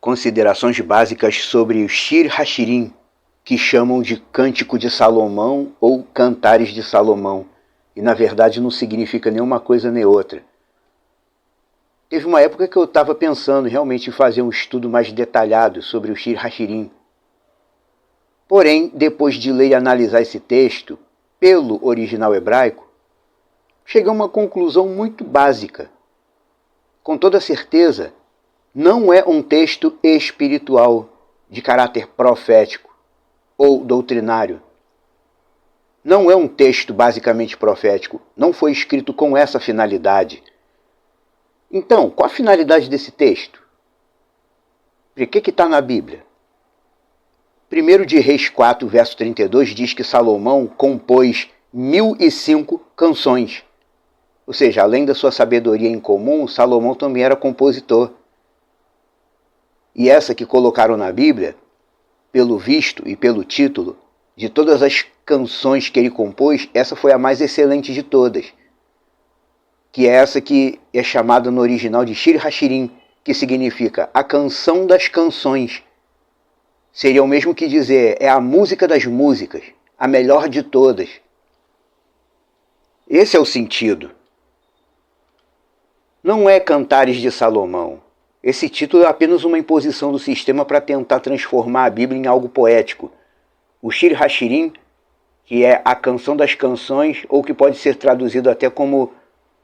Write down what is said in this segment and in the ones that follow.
Considerações básicas sobre o Shir Hashirim, que chamam de Cântico de Salomão ou Cantares de Salomão, e na verdade não significa nenhuma coisa nem outra. Teve uma época que eu estava pensando realmente em fazer um estudo mais detalhado sobre o Shir Hashirim. Porém, depois de ler e analisar esse texto, pelo original hebraico, cheguei a uma conclusão muito básica. Com toda certeza, não é um texto espiritual, de caráter profético ou doutrinário. Não é um texto basicamente profético, não foi escrito com essa finalidade. Então, qual a finalidade desse texto? O que está na Bíblia? 1 de Reis 4, verso 32, diz que Salomão compôs 1005 canções. Ou seja, além da sua sabedoria em comum, Salomão também era compositor. E essa que colocaram na Bíblia, pelo visto e pelo título, de todas as canções que ele compôs, essa foi a mais excelente de todas. Que é essa que é chamada no original de Shir Hashirim, que significa a canção das canções. Seria o mesmo que dizer, é a música das músicas, a melhor de todas. Esse é o sentido. Não é Cantares de Salomão. Esse título é apenas uma imposição do sistema para tentar transformar a Bíblia em algo poético. O Shir Hashirim, que é a canção das canções, ou que pode ser traduzido até como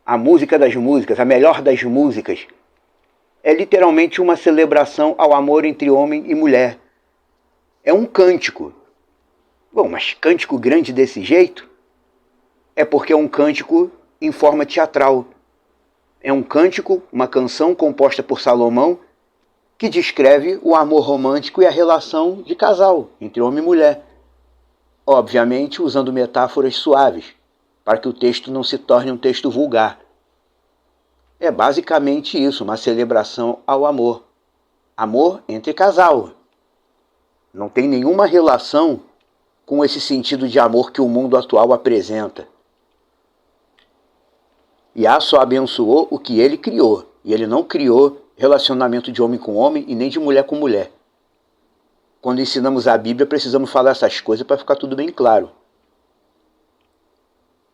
a música das músicas, a melhor das músicas, é literalmente uma celebração ao amor entre homem e mulher. É um cântico. Bom, mas cântico grande desse jeito? É porque é um cântico em forma teatral. É um cântico, uma canção composta por Salomão, que descreve o amor romântico e a relação de casal entre homem e mulher. Obviamente usando metáforas suaves, para que o texto não se torne um texto vulgar. É basicamente isso, uma celebração ao amor. Amor entre casal. Não tem nenhuma relação com esse sentido de amor que o mundo atual apresenta. Yah só abençoou o que ele criou, e ele não criou relacionamento de homem com homem e nem de mulher com mulher. Quando ensinamos a Bíblia, precisamos falar essas coisas para ficar tudo bem claro.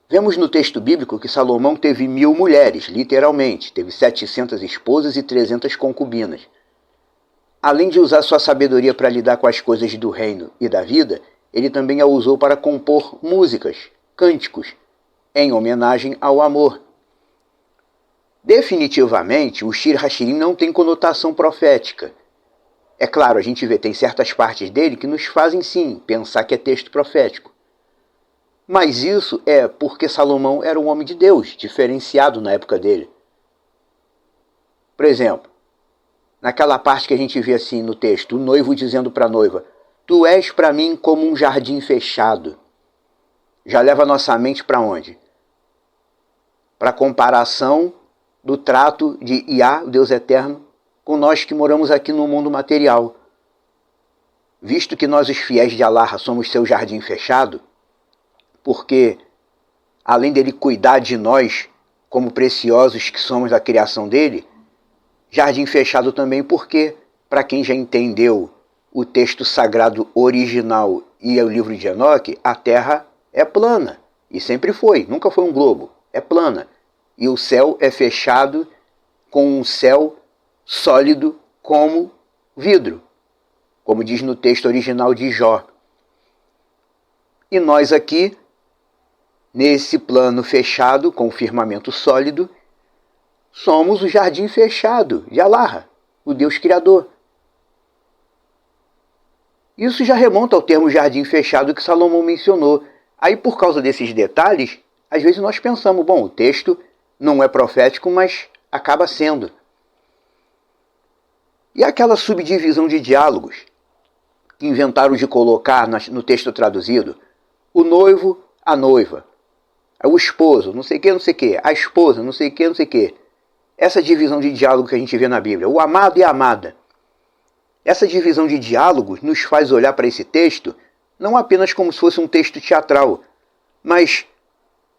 Vemos no texto bíblico que Salomão teve 1000 mulheres, literalmente. Teve 700 esposas e 300 concubinas. Além de usar sua sabedoria para lidar com as coisas do reino e da vida, ele também a usou para compor músicas, cânticos, em homenagem ao amor. Definitivamente, o Shir Hashirim não tem conotação profética. É claro, a gente vê, tem certas partes dele que nos fazem sim pensar que é texto profético. Mas isso é porque Salomão era um homem de Deus, diferenciado na época dele. Por exemplo, naquela parte que a gente vê assim no texto, o noivo dizendo para a noiva, tu és para mim como um jardim fechado. Já leva a nossa mente para onde? Para a comparação do trato de Yah, o Deus eterno, com nós que moramos aqui no mundo material. Visto que nós os fiéis de Allah somos seu jardim fechado, porque além dele cuidar de nós como preciosos que somos da criação dele, jardim fechado também porque, para quem já entendeu o texto sagrado original e o livro de Enoque, a terra é plana, e sempre foi, nunca foi um globo, é plana. E o céu é fechado com um céu sólido como vidro, como diz no texto original de Jó. E nós aqui, nesse plano fechado, com o firmamento sólido, somos o jardim fechado de Allah, o Deus Criador. Isso já remonta ao termo jardim fechado que Salomão mencionou. Aí, por causa desses detalhes, às vezes nós pensamos, bom, o texto não é profético, mas acaba sendo. E aquela subdivisão de diálogos que inventaram de colocar no texto traduzido, o noivo, a noiva, o esposo, não sei o que, a esposa, não sei o que. Essa divisão de diálogo que a gente vê na Bíblia, o amado e a amada. Essa divisão de diálogos nos faz olhar para esse texto não apenas como se fosse um texto teatral, mas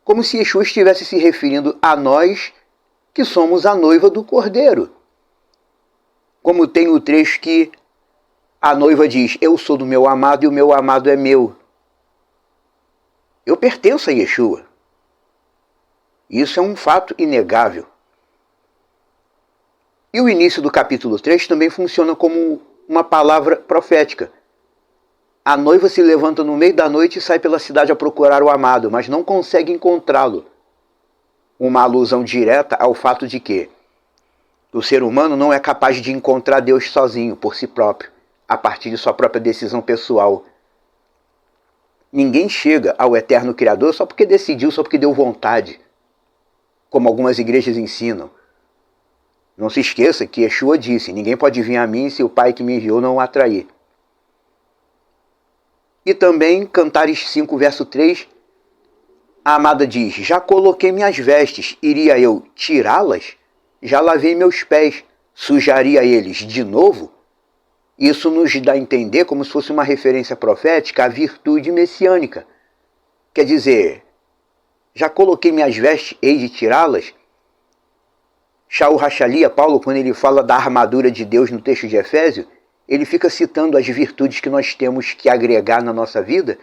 como se Yeshua estivesse se referindo a nós que somos a noiva do Cordeiro. Como tem o trecho que a noiva diz, eu sou do meu amado e o meu amado é meu. Eu pertenço a Yeshua. Isso é um fato inegável. E o início do capítulo 3 também funciona como uma palavra profética. A noiva se levanta no meio da noite e sai pela cidade a procurar o amado, mas não consegue encontrá-lo. Uma alusão direta ao fato de que o ser humano não é capaz de encontrar Deus sozinho, por si próprio, a partir de sua própria decisão pessoal. Ninguém chega ao eterno Criador só porque decidiu, só porque deu vontade, como algumas igrejas ensinam. Não se esqueça que Yeshua disse, ninguém pode vir a mim se o Pai que me enviou não o atrair. E também, Cantares 5, verso 3, a amada diz, já coloquei minhas vestes, iria eu tirá-las? Já lavei meus pés, sujaria eles de novo? Isso nos dá a entender como se fosse uma referência profética à virtude messiânica. Quer dizer, já coloquei minhas vestes, hei de tirá-las? Shaul Hachalia, Paulo, quando ele fala da armadura de Deus no texto de Efésio, ele fica citando as virtudes que nós temos que agregar na nossa vida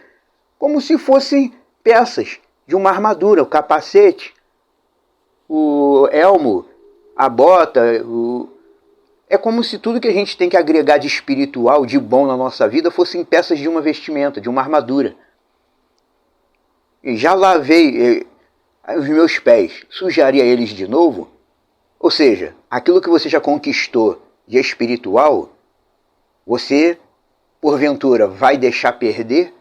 como se fossem peças de uma armadura, o capacete, o elmo, a bota. É como se tudo que a gente tem que agregar de espiritual, de bom na nossa vida, fossem peças de uma vestimenta, de uma armadura. E já lavei os meus pés, sujaria eles de novo? Ou seja, aquilo que você já conquistou de espiritual, você, porventura, vai deixar perder?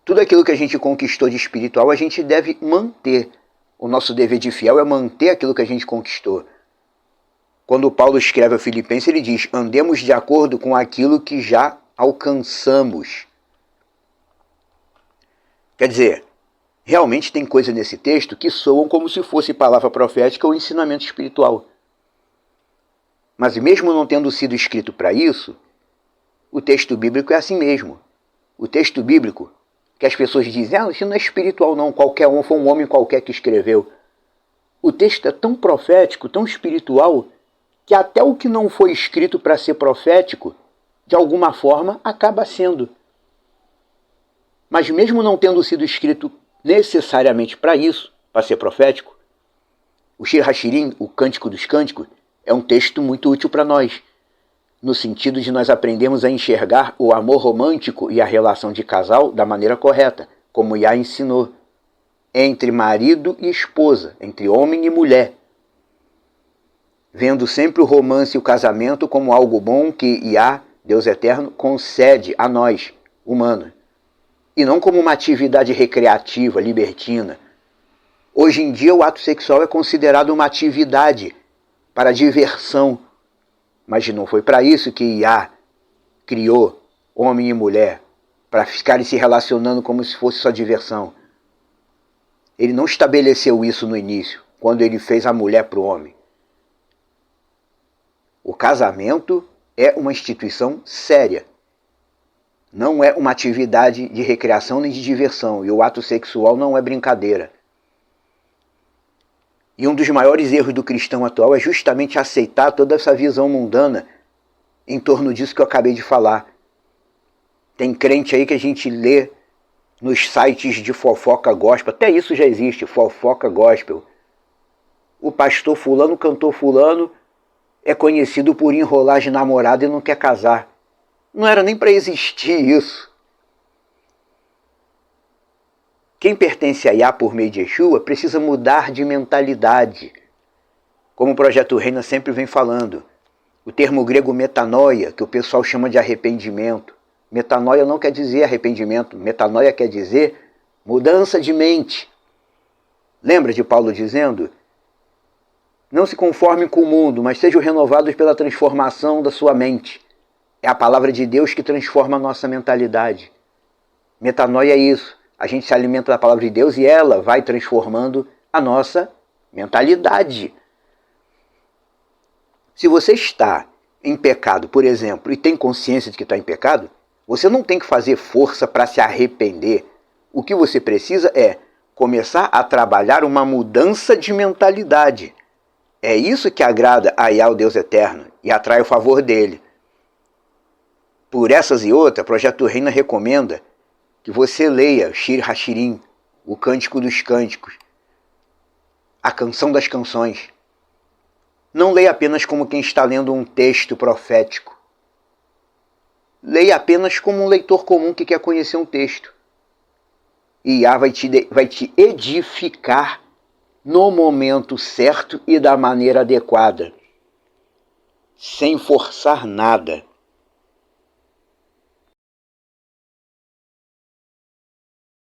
Tudo aquilo que a gente conquistou de espiritual, a gente deve manter. O nosso dever de fiel é manter aquilo que a gente conquistou. Quando Paulo escreve a Filipenses, ele diz, andemos de acordo com aquilo que já alcançamos. Quer dizer, realmente tem coisa nesse texto que soam como se fosse palavra profética ou ensinamento espiritual. Mas mesmo não tendo sido escrito para isso, o texto bíblico é assim mesmo. O texto bíblico, que as pessoas dizem, isso não é espiritual não, qualquer um, foi um homem qualquer que escreveu. O texto é tão profético, tão espiritual, que até o que não foi escrito para ser profético, de alguma forma, acaba sendo. Mas mesmo não tendo sido escrito necessariamente para isso, para ser profético, o Shir HaShirim, o Cântico dos Cânticos, é um texto muito útil para nós, no sentido de nós aprendermos a enxergar o amor romântico e a relação de casal da maneira correta, como Yah ensinou, entre marido e esposa, entre homem e mulher, vendo sempre o romance e o casamento como algo bom que Yah, Deus Eterno, concede a nós, humanos, e não como uma atividade recreativa, libertina. Hoje em dia o ato sexual é considerado uma atividade para diversão, mas não foi para isso que Yah criou homem e mulher, para ficarem se relacionando como se fosse só diversão. Ele não estabeleceu isso no início, quando ele fez a mulher para o homem. O casamento é uma instituição séria. Não é uma atividade de recreação nem de diversão, e o ato sexual não é brincadeira. E um dos maiores erros do cristão atual é justamente aceitar toda essa visão mundana em torno disso que eu acabei de falar. Tem crente aí que a gente lê nos sites de fofoca gospel, até isso já existe, fofoca gospel. O pastor fulano, o cantor fulano, é conhecido por enrolar de namorada e não quer casar. Não era nem para existir isso. Quem pertence a Yah por meio de Yeshua precisa mudar de mentalidade. Como o Projeto Reina sempre vem falando. O termo grego metanoia, que o pessoal chama de arrependimento. Metanoia não quer dizer arrependimento. Metanoia quer dizer mudança de mente. Lembra de Paulo dizendo? Não se conformem com o mundo, mas sejam renovados pela transformação da sua mente. É a palavra de Deus que transforma a nossa mentalidade. Metanoia é isso. A gente se alimenta da palavra de Deus e ela vai transformando a nossa mentalidade. Se você está em pecado, por exemplo, e tem consciência de que está em pecado, você não tem que fazer força para se arrepender. O que você precisa é começar a trabalhar uma mudança de mentalidade. É isso que agrada a Yah, o Deus Eterno, e atrai o favor dele. Por essas e outras, Projeto Reina recomenda que você leia Shir Hashirim, o Cântico dos Cânticos, a Canção das Canções. Não leia apenas como quem está lendo um texto profético. Leia apenas como um leitor comum que quer conhecer um texto. E Yah vai te edificar no momento certo e da maneira adequada, sem forçar nada.